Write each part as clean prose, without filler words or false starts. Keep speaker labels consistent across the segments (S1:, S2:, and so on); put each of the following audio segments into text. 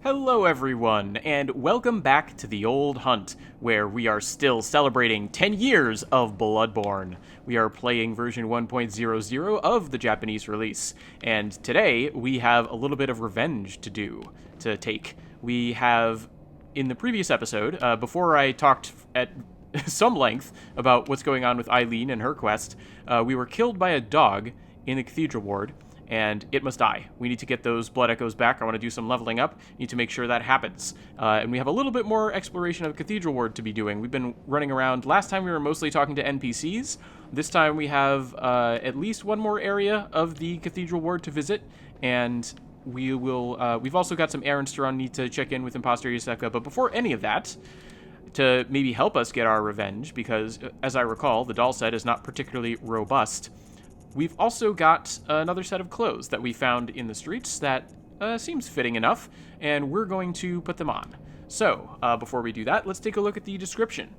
S1: Hello, everyone, and welcome back to the Old Hunt, where we are still celebrating 10 years of Bloodborne. We are playing version 1.00 of the Japanese release, and today we have a little bit of revenge to take. We have, in the previous episode, before I talked at some length about what's going on with Eileen and her quest, we were killed by a dog in the Cathedral Ward, and it must die. We need to get those blood echoes back. I want to do some leveling up. Need to make sure that happens. And we have a little bit more exploration of Cathedral Ward to be doing. We've been running around. Last time we were mostly talking to NPCs. This time we have at least one more area of the Cathedral Ward to visit, and we will. We've also got some errands to run. Need to check in with Imposter Yuseka. But before any of that, to maybe help us get our revenge, because as I recall, the doll set is not particularly robust. We've also got another set of clothes that we found in the streets that seems fitting enough, and we're going to put them on. So, before we do that, let's take a look at the description.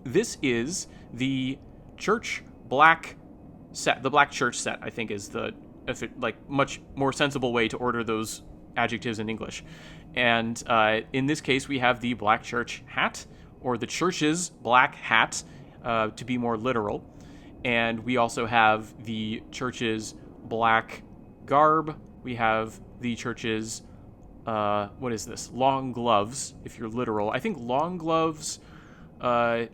S1: This is the church black set. The black church set, I think, is the much more sensible way to order those adjectives in English. And in this case, we have the black church hat, or the church's black hat, to be more literal. And we also have the church's black garb. We have the church's, what is this? Long gloves, if you're literal. I think long gloves, I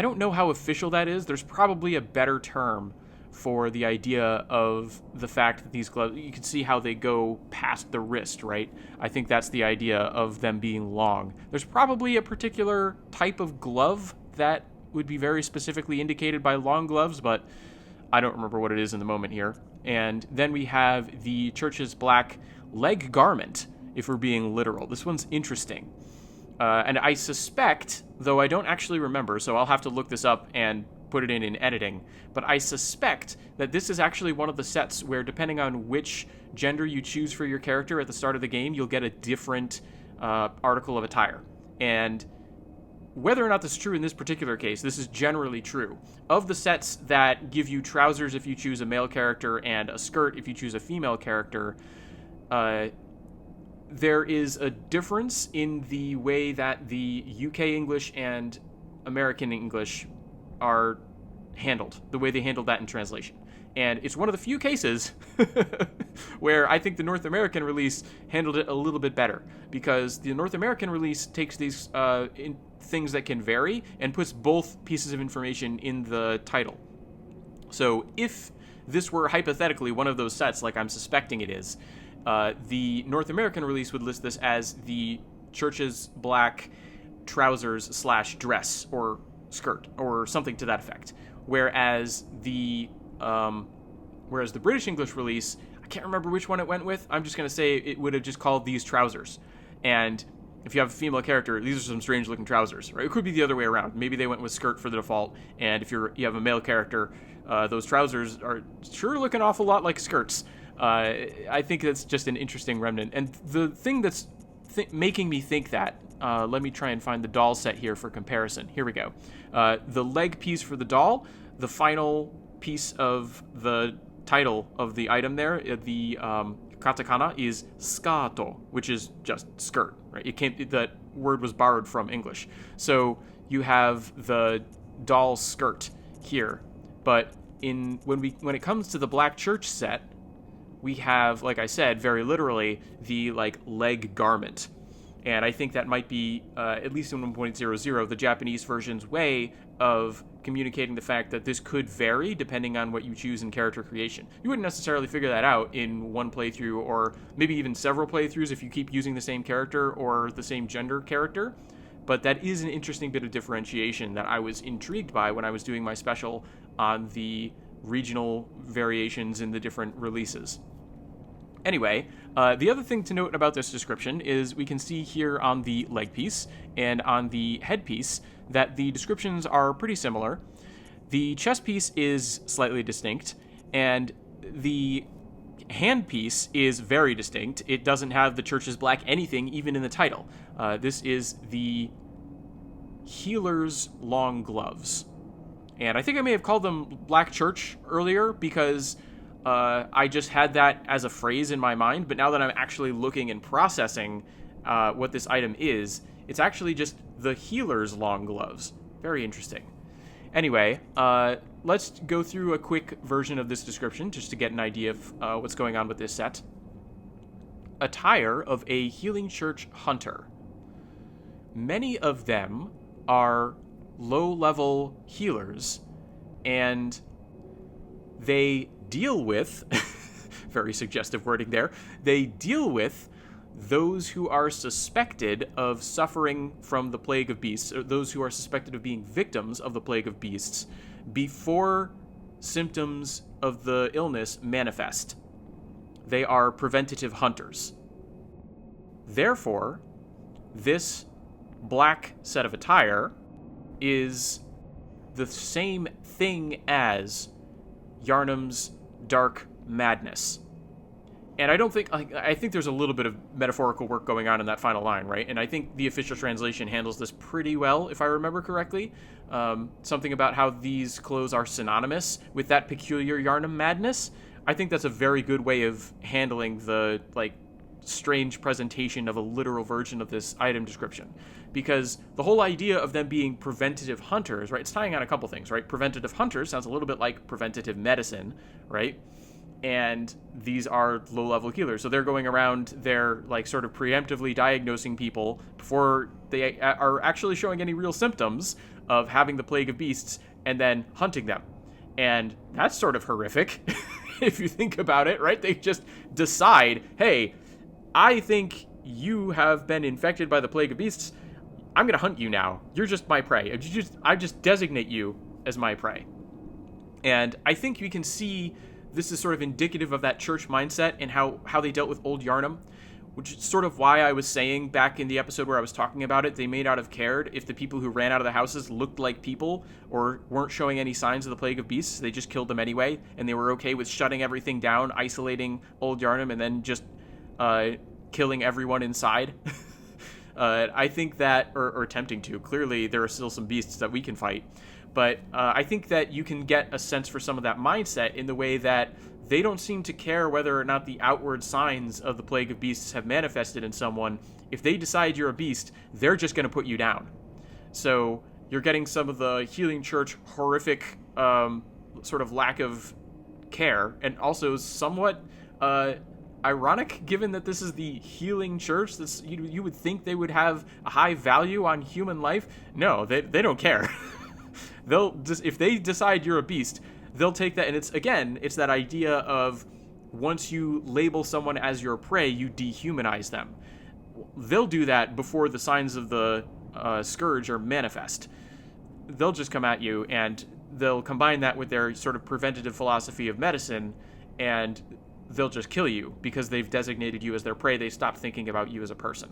S1: don't know how official that is. There's probably a better term for the idea of the fact that these gloves, you can see how they go past the wrist, right? I think that's the idea of them being long. There's probably a particular type of glove that would be very specifically indicated by long gloves, but I don't remember what it is in the moment here. And then we have the church's black leg garment, if we're being literal. This one's interesting. And I suspect, though I don't actually remember, so I'll have to look this up and put it in editing, but I suspect that this is actually one of the sets where, depending on which gender you choose for your character at the start of the game, you'll get a different article of attire. And whether or not this is true in this particular case, this is generally true. Of the sets that give you trousers if you choose a male character and a skirt if you choose a female character, there is a difference in the way that the UK English and American English are handled, the way they handled that in translation. And it's one of the few cases where I think the North American release handled it a little bit better, because the North American release takes these things that can vary and puts both pieces of information in the title. So if this were hypothetically one of those sets, like I'm suspecting it is, the North American release would list this as the church's black trousers / dress or skirt or something to that effect. Whereas the British English release, I can't remember which one it went with. I'm just going to say it would have just called these trousers. And if you have a female character, these are some strange looking trousers, right? It could be the other way around. Maybe they went with skirt for the default, and if you have a male character, those trousers are sure looking an awful lot like skirts. I think that's just an interesting remnant. And the thing that's making me think that, let me try and find the doll set here for comparison. Here we go. The leg piece for the doll, the final piece of the title of the item there, the katakana is skato, which is just skirt, right? That word was borrowed from English. So you have the doll skirt here, but when it comes to the Black Church set, we have, like I said, very literally the leg garment. And I think that might be, at least in 1.00, the Japanese version's way of communicating the fact that this could vary depending on what you choose in character creation. You wouldn't necessarily figure that out in one playthrough, or maybe even several playthroughs if you keep using the same character or the same gender character. But that is an interesting bit of differentiation that I was intrigued by when I was doing my special on the regional variations in the different releases. Anyway, the other thing to note about this description is we can see here on the leg piece and on the headpiece that the descriptions are pretty similar. The chest piece is slightly distinct, and the hand piece is very distinct. It doesn't have the church's black anything, even in the title. This is the healer's long gloves. And I think I may have called them Black Church earlier because I just had that as a phrase in my mind, but now that I'm actually looking and processing what this item is, it's actually just the healer's long gloves. Very interesting. Anyway, let's go through a quick version of this description just to get an idea of what's going on with this set. Attire of a healing church hunter. Many of them are low-level healers, and they deal with, very suggestive wording there, they deal with those who are suspected of suffering from the plague of beasts, or those who are suspected of being victims of the plague of beasts, before symptoms of the illness manifest. They are preventative hunters. Therefore, this black set of attire is the same thing as Yharnam's dark madness. And I think there's a little bit of metaphorical work going on in that final line, right? And I think the official translation handles this pretty well, if I remember correctly. Something about how these clothes are synonymous with that peculiar Yharnam madness. I think that's a very good way of handling the, strange presentation of a literal version of this item description. Because the whole idea of them being preventative hunters, right? It's tying on a couple things, right? Preventative hunters sounds a little bit like preventative medicine, right? And these are low-level healers. So they're going around, they're sort of preemptively diagnosing people before they are actually showing any real symptoms of having the plague of beasts, and then hunting them. And that's sort of horrific, if you think about it, right? They just decide, hey, I think you have been infected by the plague of beasts. I'm going to hunt you now. You're just my prey. I just designate you as my prey. And I think we can see this is sort of indicative of that church mindset and how they dealt with old Yharnam, which is sort of why I was saying back in the episode where I was talking about it, they may not have cared if the people who ran out of the houses looked like people or weren't showing any signs of the plague of beasts. They just killed them anyway, and they were okay with shutting everything down, isolating old Yharnam, and then just killing everyone inside. I think that, or attempting to. Clearly, there are still some beasts that we can fight. But I think that you can get a sense for some of that mindset in the way that they don't seem to care whether or not the outward signs of the plague of beasts have manifested in someone. If they decide you're a beast, they're just going to put you down. So you're getting some of the healing church horrific sort of lack of care, and also somewhat ironic, given that this is the healing church. You would think they would have a high value on human life. No, they don't care. They'll just, if they decide you're a beast, they'll take that, and it's that idea of once you label someone as your prey, you dehumanize them. They'll do that before the signs of the scourge are manifest. They'll just come at you, and they'll combine that with their sort of preventative philosophy of medicine, and they'll just kill you because they've designated you as their prey. They stop thinking about you as a person.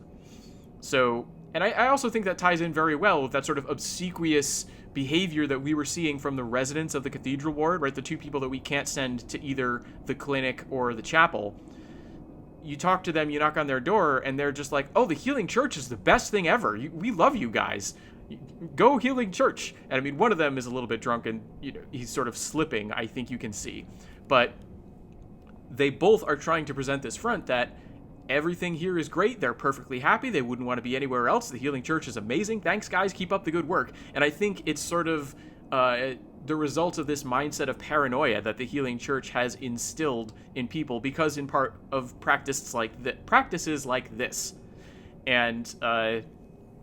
S1: So, and I also think that ties in very well with that sort of obsequious behavior that we were seeing from the residents of the Cathedral Ward, right? The two people that we can't send to either the clinic or the chapel. You talk to them, you knock on their door, and they're just like, oh, the healing church is the best thing ever. We love you guys. Go healing church. And I mean, one of them is a little bit drunk and he's sort of slipping, I think you can see. But they both are trying to present this front that everything here is great. They're perfectly happy. They wouldn't want to be anywhere else. The healing church is amazing. Thanks, guys. Keep up the good work. And I think it's sort of the result of this mindset of paranoia that the healing church has instilled in people because in part of practices like this. And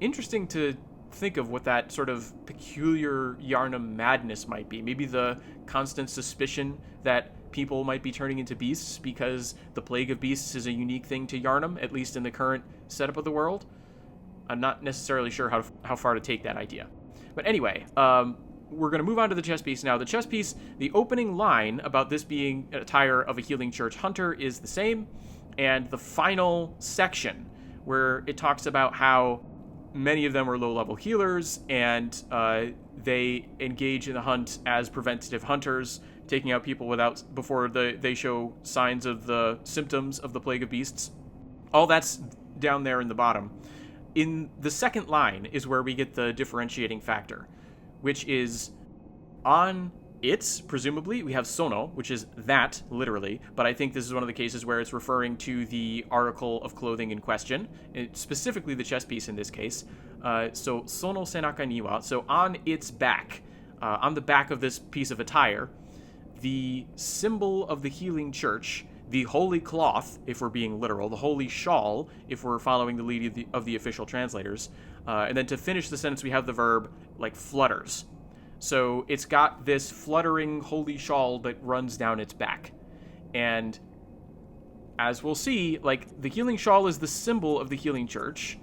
S1: interesting to think of what that sort of peculiar Yharnam madness might be. Maybe the constant suspicion that people might be turning into beasts because the plague of beasts is a unique thing to Yharnam, at least in the current setup of the world. I'm not necessarily sure how far to take that idea. But anyway, we're going to move on to the chess piece now. The chess piece, the opening line about this being an attire of a healing church hunter is the same, and the final section where it talks about how many of them are low-level healers, and they engage in the hunt as preventative hunters, taking out people before they show signs of the symptoms of the plague of beasts. All that's down there in the bottom. In the second line is where we get the differentiating factor, which is on It's, presumably, we have sono, which is that, literally, but I think this is one of the cases where it's referring to the article of clothing in question, specifically the chest piece in this case. So, sono senaka ni wa, so on its back, on the back of this piece of attire, the symbol of the healing church, the holy cloth, if we're being literal, the holy shawl, if we're following the lead of the official translators, and then to finish the sentence, we have the verb, like, flutters. So it's got this fluttering holy shawl that runs down its back. And as we'll see, like, the healing shawl is the symbol of the healing church.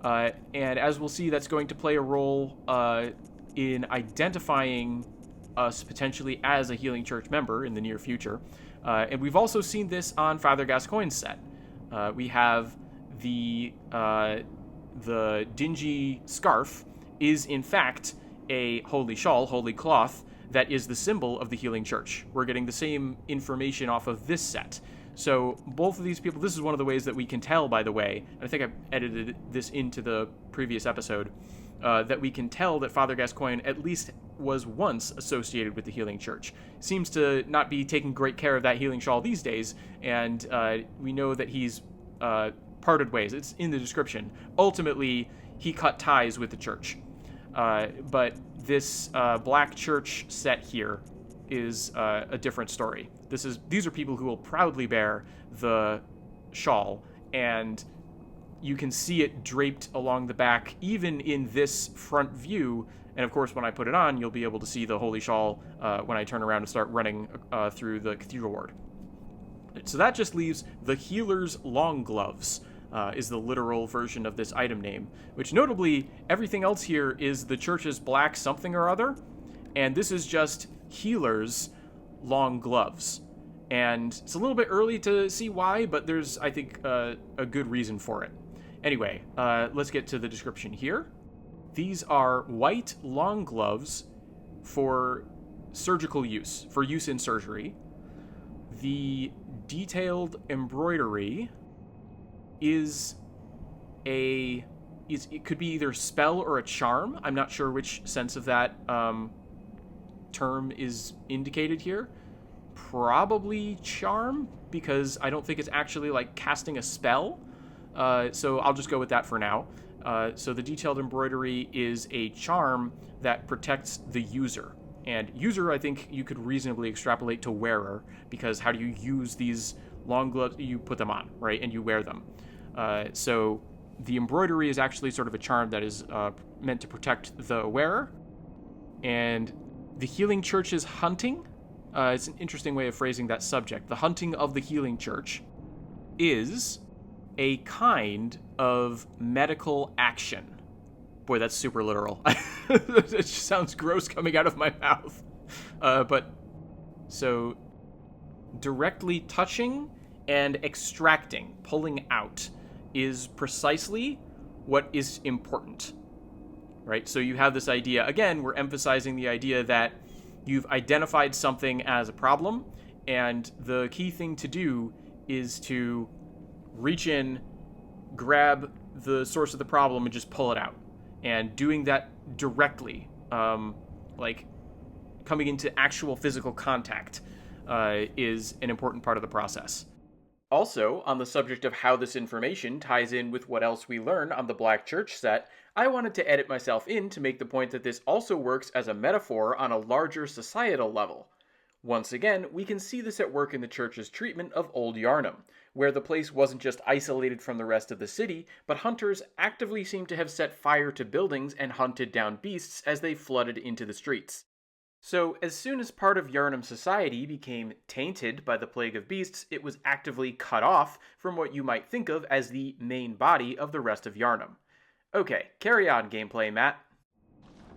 S1: And as we'll see, that's going to play a role in identifying us potentially as a healing church member in the near future. And we've also seen this on Father Gascoigne's set. We have the dingy scarf is, in fact, a holy shawl, holy cloth, that is the symbol of the healing church. We're getting the same information off of this set. So both of these people, this is one of the ways that we can tell, by the way, and I think I've edited this into the previous episode, that we can tell that Father Gascoigne at least was once associated with the healing church. Seems to not be taking great care of that healing shawl these days, and we know that he's parted ways. It's in the description. Ultimately, he cut ties with the church. But this black church set here is a different story. These are people who will proudly bear the shawl, and you can see it draped along the back, even in this front view. And of course, when I put it on, you'll be able to see the holy shawl when I turn around and start running through the Cathedral Ward. So that just leaves the healer's long gloves. Is the literal version of this item name, which notably, everything else here is the church's black something or other, and this is just healer's long gloves. And it's a little bit early to see why, but there's, I think, a good reason for it. Anyway, let's get to the description here. These are white long gloves for surgical use, for use in surgery. The detailed embroidery it could be either a spell or a charm. I'm not sure which sense of that term is indicated here. Probably charm, because I don't think it's actually like casting a spell. So I'll just go with that for now. So the detailed embroidery is a charm that protects the user. And user, I think you could reasonably extrapolate to wearer, because how do you use these long gloves? You put them on, right? And you wear them. So the embroidery is actually sort of a charm that is meant to protect the wearer. And the healing church's hunting, it's an interesting way of phrasing that subject. The hunting of the healing church is a kind of medical action. Boy, that's super literal. It just sounds gross coming out of my mouth. But so directly touching and extracting, pulling out, is precisely what is important, right? So you have this idea, again, we're emphasizing the idea that you've identified something as a problem, and the key thing to do is to reach in, grab the source of the problem, and just pull it out. And doing that directly, like coming into actual physical contact, is an important part of the process. Also, on the subject of how this information ties in with what else we learn on the Black Church set, I wanted to edit myself in to make the point that this also works as a metaphor on a larger societal level. Once again, we can see this at work in the church's treatment of Old Yharnam, where the place wasn't just isolated from the rest of the city, but hunters actively seemed to have set fire to buildings and hunted down beasts as they flooded into the streets. So, as soon as part of Yharnam society became tainted by the plague of beasts, it was actively cut off from what you might think of as the main body of the rest of Yharnam. Okay, carry on, gameplay, Matt.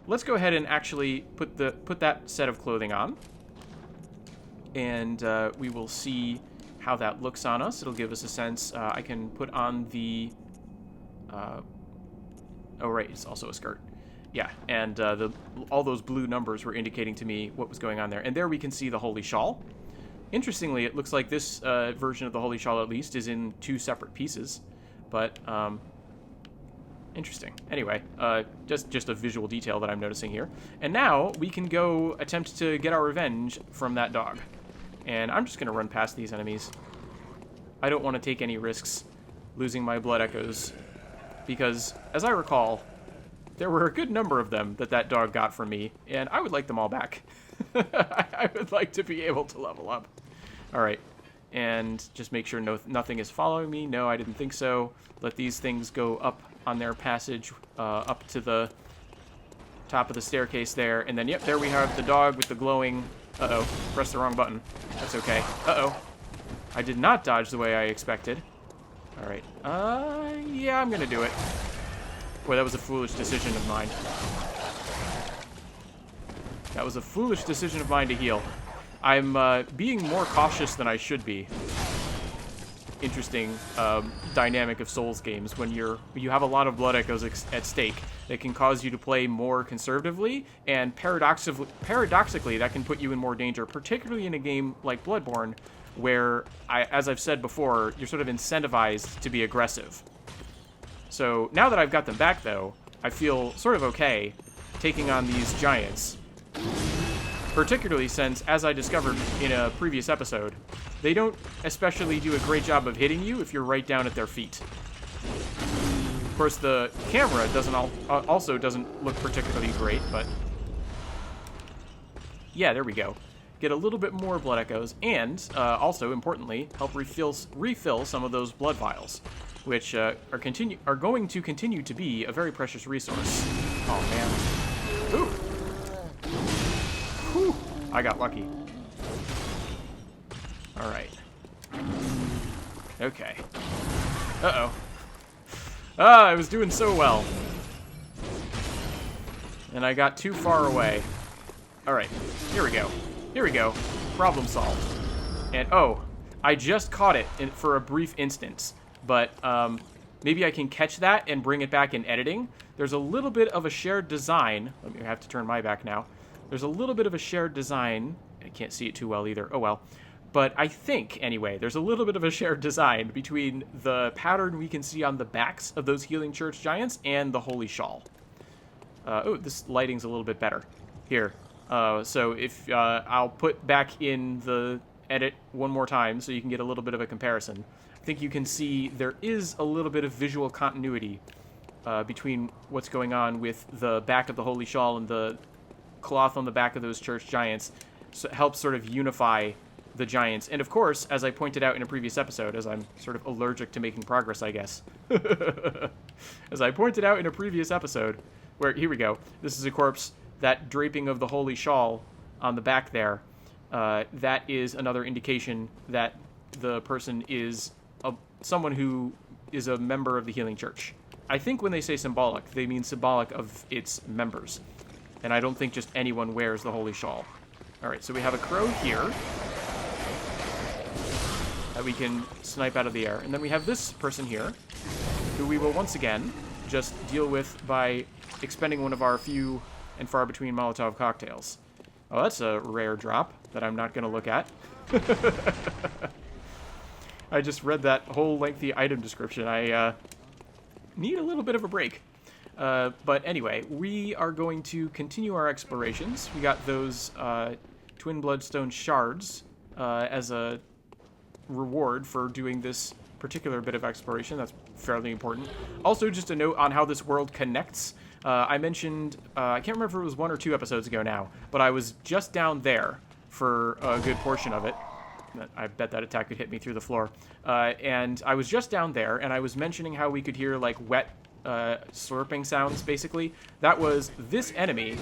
S1: Let's go ahead and actually put that set of clothing on, and we will see how that looks on us. It'll give us a sense. I can put on the... oh, right, it's also a skirt. Yeah, and all those blue numbers were indicating to me what was going on there. And there we can see the Holy Shawl. Interestingly, it looks like this version of the Holy Shawl, at least, is in two separate pieces. But Interesting. Anyway, just a visual detail that I'm noticing here. And now we can go attempt to get our revenge from that dog. And I'm just going to run past these enemies. I don't want to take any risks losing my blood echoes, because, as I recall, there were a good number of them that dog got from me, and I would like them all back. I would like to be able to level up. Alright, and just make sure nothing is following me. No, I didn't think so. Let these things go up on their passage, up to the top of the staircase there, and then, yep, there we have the dog with the glowing... Uh-oh, pressed the wrong button. That's okay. Uh-oh. I did not dodge the way I expected. Alright, yeah, I'm gonna do it. Boy, that was a foolish decision of mine. That was a foolish decision of mine to heal. I'm being more cautious than I should be. Interesting dynamic of Souls games when you have a lot of blood echoes at stake that can cause you to play more conservatively, and paradoxically that can put you in more danger, particularly in a game like Bloodborne, where, as I've said before, you're sort of incentivized to be aggressive. So now that I've got them back, though, I feel sort of okay taking on these giants. Particularly since, as I discovered in a previous episode, they don't especially do a great job of hitting you if you're right down at their feet. Of course, the camera also doesn't look particularly great, but... yeah, there we go. Get a little bit more blood echoes, and, also, importantly, help refill some of those blood vials, which are going to continue to be a very precious resource. Oh, man. Ooh! Whew, I got lucky. Alright. Okay. Uh-oh. Ah, I was doing so well. And I got too far away. Alright, here we go. Here we go. Problem solved. And, oh, I just caught it for a brief instance. But, maybe I can catch that and bring it back in editing. There's a little bit of a shared design. Let me have to turn my back now. There's a little bit of a shared design. I can't see it too well either. Oh, well. But I think, anyway, there's a little bit of a shared design between the pattern we can see on the backs of those healing church giants and the holy shawl. Oh, this lighting's a little bit better. Here. So if I'll put back in the edit one more time so you can get a little bit of a comparison. I think you can see there is a little bit of visual continuity between what's going on with the back of the holy shawl and the cloth on the back of those church giants. So it helps sort of unify the giants. And of course, as I pointed out in a previous episode, as I'm sort of allergic to making progress, I guess. As I pointed out in a previous episode, where, here we go, this is a corpse, that draping of the holy shawl on the back there, that is another indication that the person is someone who is a member of the healing church. I think when they say symbolic, they mean symbolic of its members. And I don't think just anyone wears the holy shawl. Alright, so we have a crow here that we can snipe out of the air. And then we have this person here, who we will once again just deal with by expending one of our few and far between Molotov cocktails. Oh, that's a rare drop that I'm not going to look at. I just read that whole lengthy item description. I need a little bit of a break. But anyway, we are going to continue our explorations. We got those twin bloodstone shards as a reward for doing this particular bit of exploration. That's fairly important. Also, just a note on how this world connects. I mentioned, I can't remember if it was 1 or 2 episodes ago now, but I was just down there for a good portion of it. I bet that attack could hit me through the floor. And I was just down there, and I was mentioning how we could hear, like, wet slurping sounds, basically. That was this enemy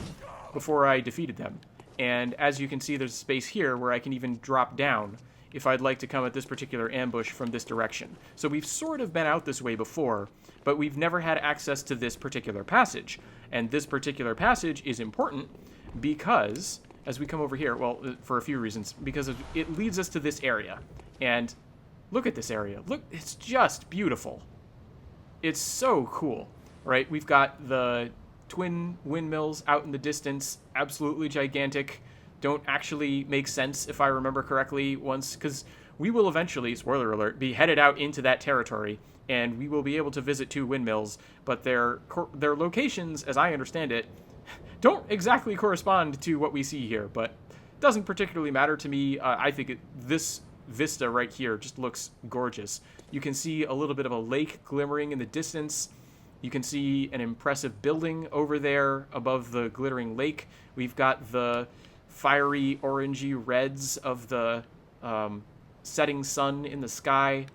S1: before I defeated them. And as you can see, there's a space here where I can even drop down if I'd like to come at this particular ambush from this direction. So we've sort of been out this way before, but we've never had access to this particular passage. And this particular passage is important because, as we come over here, well, for a few reasons, because it leads us to this area. And look at this area. Look, it's just beautiful. It's so cool, right? We've got the twin windmills out in the distance, absolutely gigantic. Don't actually make sense, if I remember correctly, once, because we will eventually, spoiler alert, be headed out into that territory and we will be able to visit 2 windmills, but their locations, as I understand it, don't exactly correspond to what we see here, but doesn't particularly matter to me. I think this vista right here just looks gorgeous. You can see a little bit of a lake glimmering in the distance. You can see an impressive building over there above the glittering lake. We've got the fiery orangey reds of the setting sun in the sky.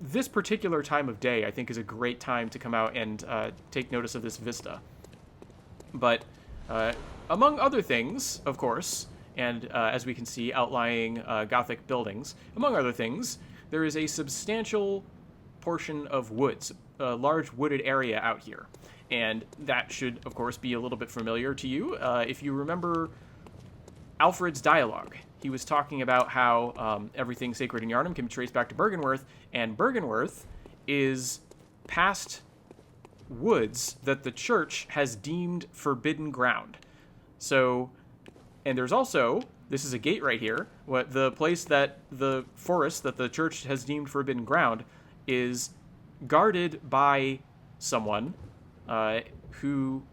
S1: This particular time of day, I think, is a great time to come out and take notice of this vista. But among other things, of course, and as we can see outlying Gothic buildings, among other things, there is a substantial portion of woods, a large wooded area out here. And that should, of course, be a little bit familiar to you. If you remember Alfred's dialogue, he was talking about how everything sacred in Yharnam can be traced back to Byrgenwerth, and Byrgenwerth is past woods that the church has deemed forbidden ground. So, and there's also, this is a gate right here, what the place that the forest that the church has deemed forbidden ground is guarded by someone who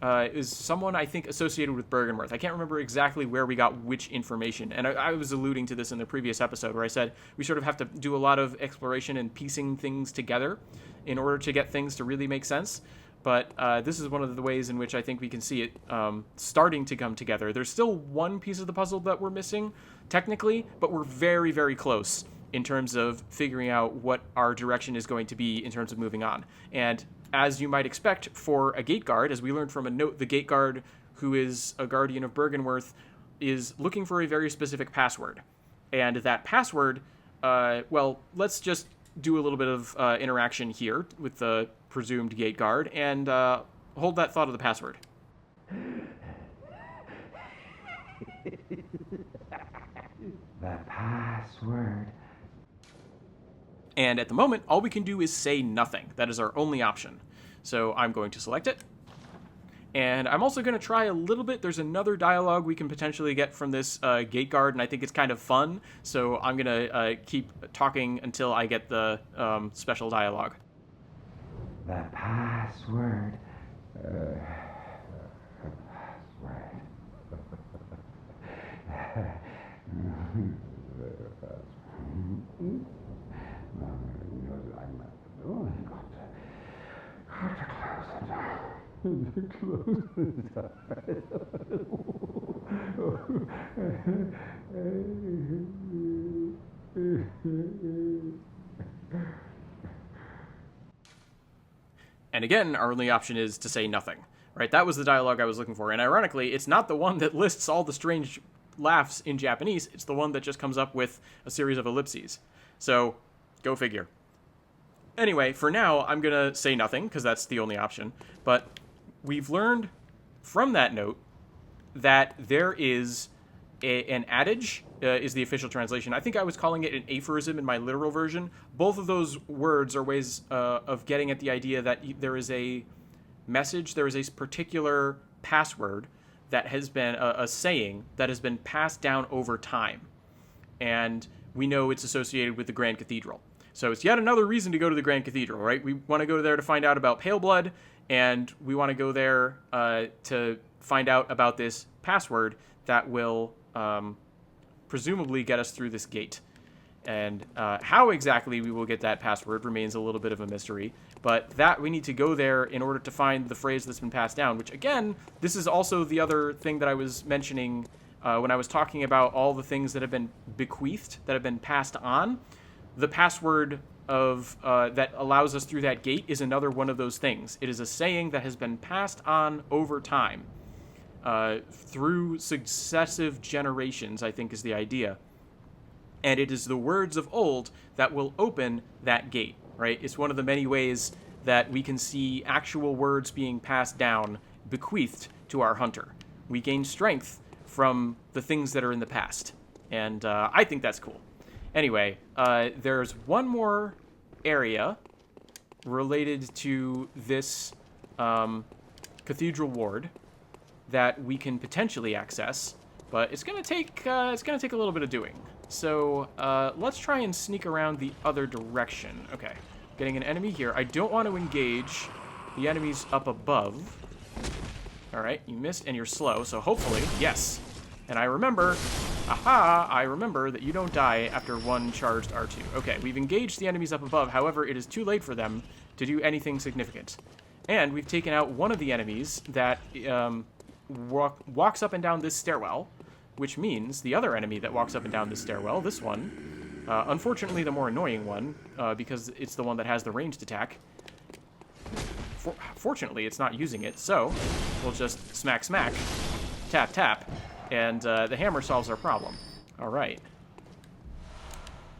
S1: is someone, I think, associated with Byrgenwerth. I can't remember exactly where we got which information, and I was alluding to this in the previous episode where I said we sort of have to do a lot of exploration and piecing things together in order to get things to really make sense. But this is one of the ways in which I think we can see it starting to come together. There's still one piece of the puzzle that we're missing, technically, but we're very, very close in terms of figuring out what our direction is going to be in terms of moving on. And as you might expect for a gate guard, as we learned from a note, the gate guard, who is a guardian of Byrgenwerth, is looking for a very specific password. And that password, well, let's just do a little bit of interaction here with the presumed gate guard, and hold that thought of the password.
S2: The password.
S1: And at the moment, all we can do is say nothing. That is our only option. So I'm going to select it. And I'm also going to try a little bit. There's another dialogue we can potentially get from this gate guard, and I think it's kind of fun. So I'm going to keep talking until I get the special dialogue.
S2: The password.
S1: And again, our only option is to say nothing, right? That was the dialogue I was looking for. And ironically, it's not the one that lists all the strange laughs in Japanese. It's the one that just comes up with a series of ellipses. So, go figure. Anyway, for now, I'm going to say nothing, because that's the only option. But we've learned from that note that there is an adage, is the official translation. I think I was calling it an aphorism in my literal version. Both of those words are ways of getting at the idea that there is a message, there is a particular password that has been a saying that has been passed down over time. And we know it's associated with the Grand Cathedral. So it's yet another reason to go to the Grand Cathedral, right? We want to go there to find out about pale blood, and we want to go there to find out about this password that will presumably get us through this gate. And how exactly we will get that password remains a little bit of a mystery, but that we need to go there in order to find the phrase that's been passed down, which again, this is also the other thing that I was mentioning when I was talking about all the things that have been bequeathed, that have been passed on. The password of that allows us through that gate is another one of those things. It is a saying that has been passed on over time through successive generations, I think is the idea. And it is the words of old that will open that gate, right? It's one of the many ways that we can see actual words being passed down, bequeathed to our hunter. We gain strength from the things that are in the past. And I think that's cool. Anyway, there's one more area related to this Cathedral Ward that we can potentially access, but it's gonna take a little bit of doing. So, let's try and sneak around the other direction. Okay, getting an enemy here. I don't want to engage the enemies up above. Alright, you missed and you're slow, so hopefully, yes. And I remember, aha, I remember that you don't die after one charged R2. Okay, we've engaged the enemies up above, however, it is too late for them to do anything significant. And we've taken out one of the enemies that walks up and down this stairwell, which means the other enemy that walks up and down this stairwell, this one, unfortunately the more annoying one, because it's the one that has the ranged attack. Fortunately, it's not using it, so we'll just smack, smack, tap, tap, and the hammer solves our problem. All right.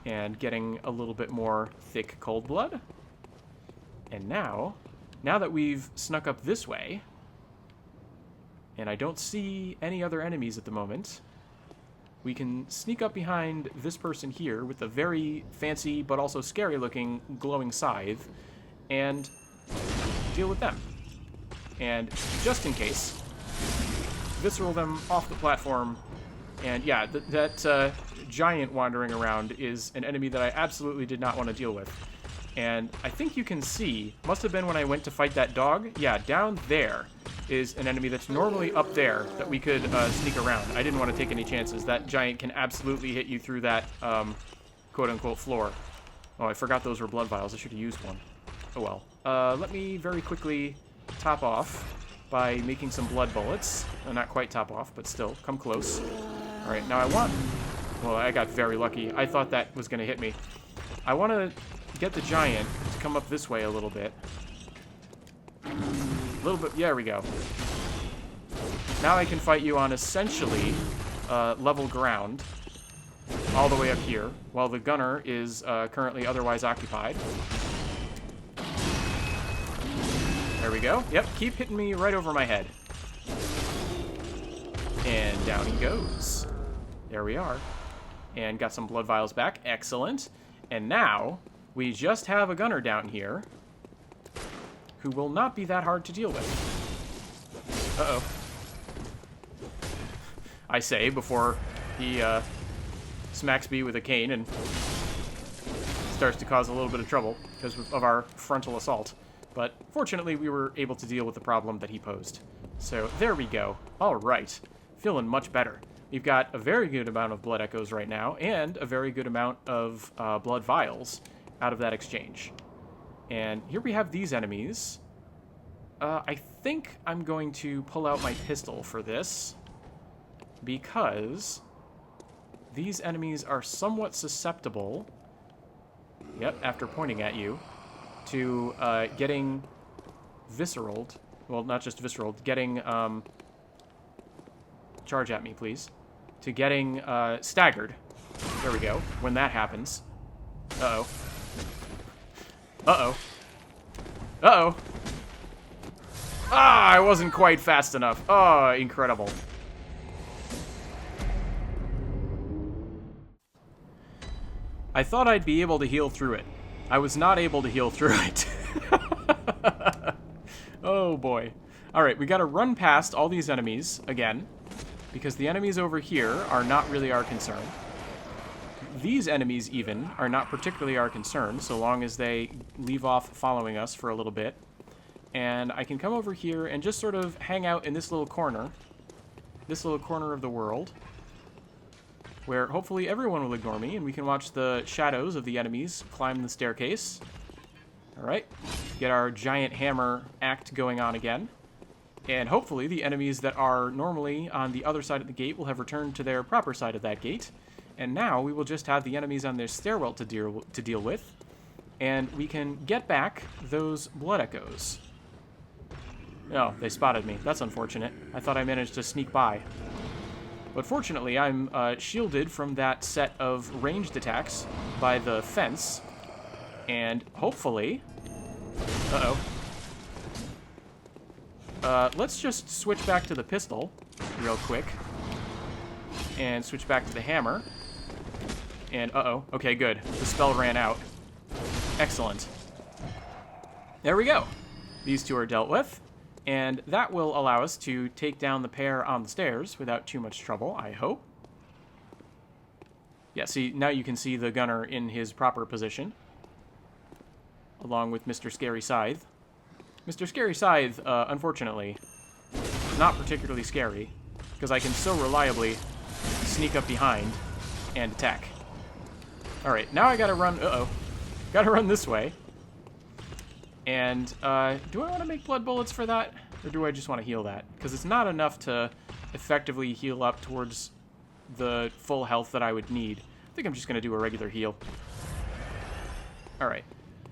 S1: And getting a little bit more thick cold blood. And now that we've snuck up this way, and I don't see any other enemies at the moment, we can sneak up behind this person here with a very fancy but also scary-looking glowing scythe, and deal with them. And just in case, visceral them off the platform. And yeah, that giant wandering around is an enemy that I absolutely did not want to deal with. And I think you can see, must have been when I went to fight that dog. Yeah, down there is an enemy that's normally up there that we could sneak around. I didn't want to take any chances. That giant can absolutely hit you through that quote-unquote floor. Oh, I forgot those were blood vials. I should have used one. Oh well. Let me very quickly top off by making some blood bullets. Not quite top off, but still, come close. Alright, now I want... Well, I got very lucky. I thought that was going to hit me. I want to get the giant to come up this way a little bit. A little bit... Yeah, there we go. Now I can fight you on essentially level ground all the way up here, while the gunner is currently otherwise occupied. There we go. Yep, keep hitting me right over my head. And down he goes. There we are. And got some blood vials back. Excellent. And now, we just have a gunner down here who will not be that hard to deal with. Uh-oh. I say before he smacks me with a cane and starts to cause a little bit of trouble because of our frontal assault. But fortunately, we were able to deal with the problem that he posed. So there we go. All right. Feeling much better. We've got a very good amount of blood echoes right now and a very good amount of blood vials out of that exchange. And here we have these enemies. I think I'm going to pull out my pistol for this because these enemies are somewhat susceptible, yep, after pointing at you, to getting visceraled. Well, not just visceraled, getting... charge at me, please. To getting staggered. There we go. When that happens. Uh-oh. Uh-oh. Uh-oh. Ah, I wasn't quite fast enough. Oh, incredible. I thought I'd be able to heal through it. I was not able to heal through it. Oh, boy. Alright, we gotta run past all these enemies again, because the enemies over here are not really our concern. These enemies, even, are not particularly our concern, so long as they leave off following us for a little bit. And I can come over here and just sort of hang out in this little corner of the world, where hopefully everyone will ignore me, and we can watch the shadows of the enemies climb the staircase. Alright, get our giant hammer act going on again. And hopefully the enemies that are normally on the other side of the gate will have returned to their proper side of that gate. And now we will just have the enemies on their stairwell to deal with. And we can get back those blood echoes. Oh, they spotted me. That's unfortunate. I thought I managed to sneak by. But fortunately, I'm shielded from that set of ranged attacks by the fence. And hopefully... Uh-oh. Let's just switch back to the pistol real quick. And switch back to the hammer. And, uh-oh. Okay, good. The spell ran out. Excellent. There we go. These two are dealt with. And that will allow us to take down the pair on the stairs without too much trouble, I hope. Yeah, see, now you can see the gunner in his proper position, along with Mr. Scary Scythe. Mr. Scary Scythe, unfortunately, is not particularly scary, because I can so reliably sneak up behind and attack. Alright, now I gotta run... Uh-oh. Gotta run this way. And, do I want to make blood bullets for that? Or do I just want to heal that? Because it's not enough to effectively heal up towards the full health that I would need. I think I'm just going to do a regular heal. Alright.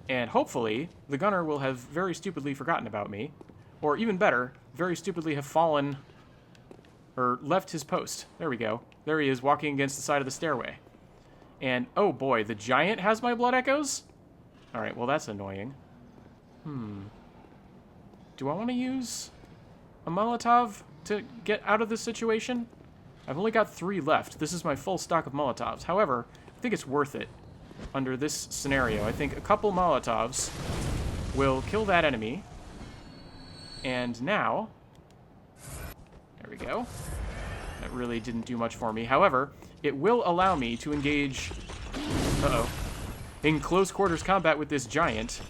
S1: And hopefully, the gunner will have very stupidly forgotten about me. Or even better, very stupidly have fallen... or left his post. There we go. There he is, walking against the side of the stairway. And, oh boy, the giant has my blood echoes? Alright, well that's annoying. Do I want to use a Molotov to get out of this situation? I've only got 3 left. This is my full stock of Molotovs. However, I think it's worth it under this scenario. I think a couple Molotovs will kill that enemy. And now... there we go. That really didn't do much for me. However, it will allow me to engage... uh-oh. In close quarters combat with this giant...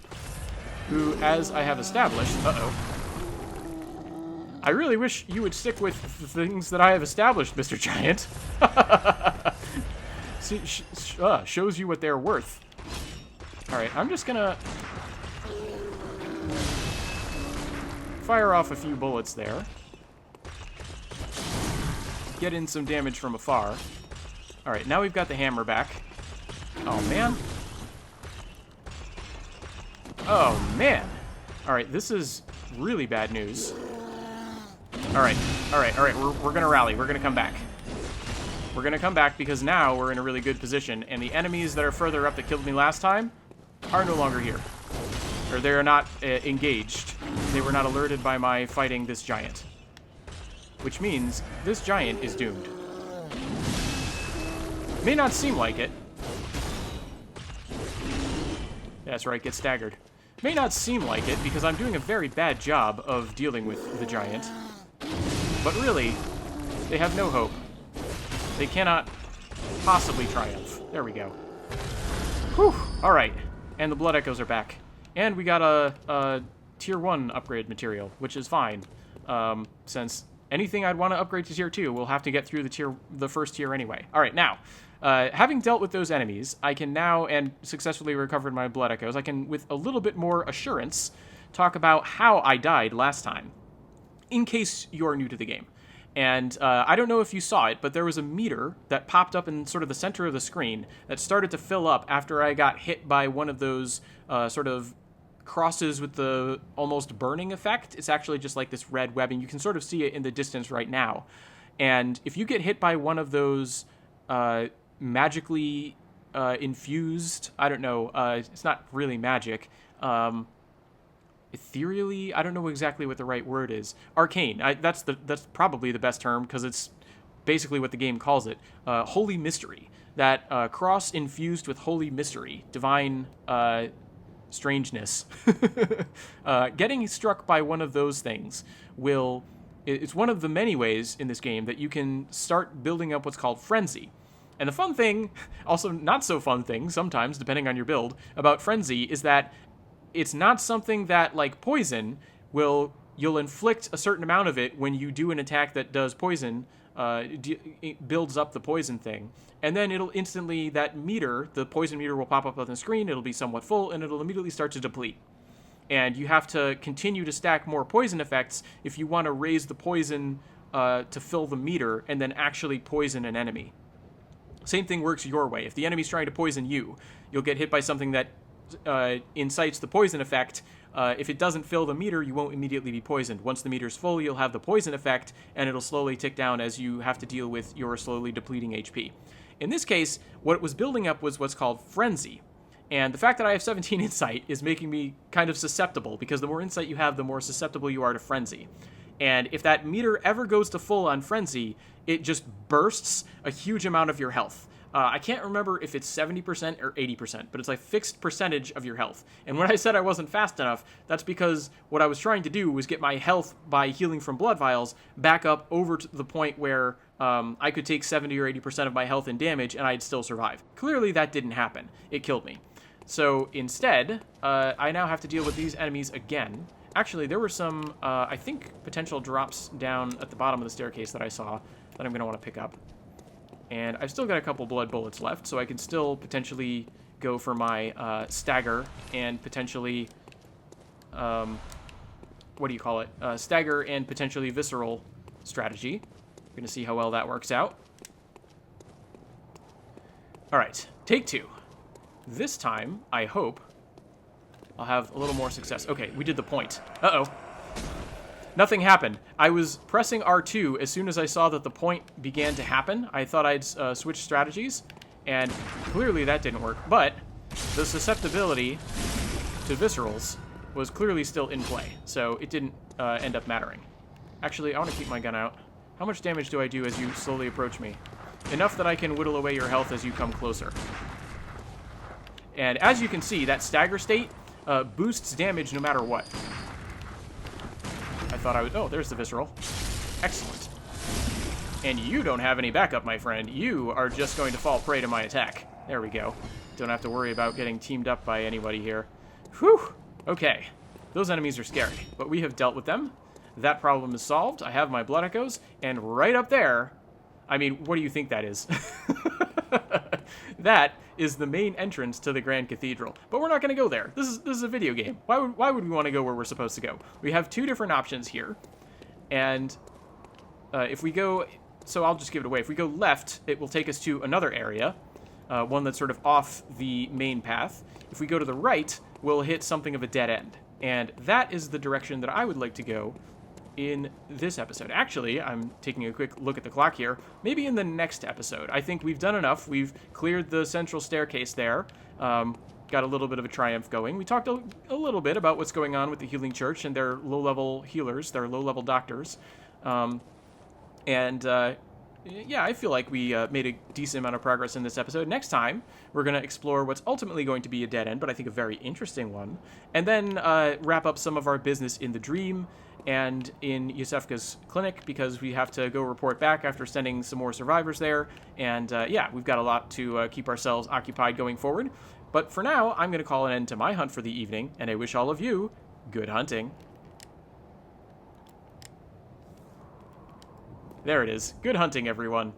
S1: who, as I have established... uh-oh. I really wish you would stick with the things that I have established, Mr. Giant. See, shows you what they're worth. Alright, I'm just gonna... fire off a few bullets there. Get in some damage from afar. Alright, now we've got the hammer back. Oh, man. Oh, man. Alright, this is really bad news. Alright, we're gonna rally. We're gonna come back. We're gonna come back because now we're in a really good position, and the enemies that are further up that killed me last time are no longer here. Or they are not engaged. They were not alerted by my fighting this giant. Which means this giant is doomed. May not seem like it. That's right, get staggered. May not seem like it, because I'm doing a very bad job of dealing with the giant. But really, they have no hope. They cannot possibly triumph. There we go. Whew! Alright, and the blood echoes are back. And we got a Tier 1 upgrade material, which is fine. Since anything I'd want to upgrade to Tier 2 will have to get through the first tier anyway. Alright, now... having dealt with those enemies, I can now, and successfully recovered my blood echoes, I can, with a little bit more assurance, talk about how I died last time, in case you're new to the game. And I don't know if you saw it, but there was a meter that popped up in sort of the center of the screen that started to fill up after I got hit by one of those sort of crosses with the almost burning effect. It's actually just like this red webbing. You can sort of see it in the distance right now. And if you get hit by one of those... magically infused, I don't know, it's not really magic, ethereally, I don't know exactly what the right word is, arcane, that's probably the best term, because it's basically what the game calls it, holy mystery, that cross infused with holy mystery, divine strangeness, getting struck by one of those things it's one of the many ways in this game that you can start building up what's called frenzy. And the fun thing, also not so fun thing, sometimes, depending on your build, about Frenzy is that it's not something that, like poison, you'll inflict a certain amount of it when you do an attack that does poison, it builds up the poison thing. And then it'll instantly, that meter, the poison meter will pop up on the screen, it'll be somewhat full, and it'll immediately start to deplete. And you have to continue to stack more poison effects if you want to raise the poison to fill the meter and then actually poison an enemy. Same thing works your way. If the enemy's trying to poison you, you'll get hit by something that incites the poison effect. If it doesn't fill the meter, you won't immediately be poisoned. Once the meter's full, you'll have the poison effect, and it'll slowly tick down as you have to deal with your slowly depleting HP. In this case, what it was building up was what's called Frenzy. And the fact that I have 17 insight is making me kind of susceptible, because the more insight you have, the more susceptible you are to Frenzy. And if that meter ever goes to full on Frenzy, it just bursts a huge amount of your health. I can't remember if it's 70% or 80%, but it's a fixed percentage of your health. And when I said I wasn't fast enough, that's because what I was trying to do was get my health by healing from blood vials back up over to the point where I could take 70 or 80% of my health and damage and I'd still survive. Clearly that didn't happen. It killed me. So instead, I now have to deal with these enemies again. Actually, there were some, I think, potential drops down at the bottom of the staircase that I saw that I'm going to want to pick up. And I've still got a couple blood bullets left, so I can still potentially go for my stagger and potentially, what do you call it? Stagger and potentially visceral strategy. We're going to see how well that works out. All right, take 2. This time, I hope, I'll have a little more success. Okay, we did the point. Uh-oh. Nothing happened. I was pressing R2 as soon as I saw that the point began to happen. I thought I'd switch strategies, and clearly that didn't work. But the susceptibility to viscerals was clearly still in play, so it didn't end up mattering. Actually, I want to keep my gun out. How much damage do I do as you slowly approach me? Enough that I can whittle away your health as you come closer. And as you can see, that stagger state boosts damage no matter what. I thought I would... Oh, there's the visceral. Excellent. And you don't have any backup, my friend. You are just going to fall prey to my attack. There we go. Don't have to worry about getting teamed up by anybody here. Whew. Okay. Those enemies are scary, but we have dealt with them. That problem is solved. I have my blood echoes, and right up there... I mean, what do you think that is? That is the main entrance to the Grand Cathedral. But we're not going to go there. This is a video game. Why would we want to go where we're supposed to go? We have 2 different options here. And if we go... So I'll just give it away. If we go left, it will take us to another area. One that's sort of off the main path. If we go to the right, we'll hit something of a dead end. And that is the direction that I would like to go in this episode. Actually, I'm taking a quick look at the clock here. Maybe in the next episode. I think we've done enough. We've cleared the central staircase there. Got a little bit of a triumph going. We talked a little bit about what's going on with the Healing Church and their low-level healers, their low-level doctors. Yeah, I feel like we made a decent amount of progress in this episode. Next time, we're going to explore what's ultimately going to be a dead end, but I think a very interesting one. And then wrap up some of our business in the dream and in Yosefka's clinic, because we have to go report back after sending some more survivors there. And yeah, we've got a lot to keep ourselves occupied going forward. But for now, I'm going to call an end to my hunt for the evening, and I wish all of you good hunting. There it is. Good hunting, everyone.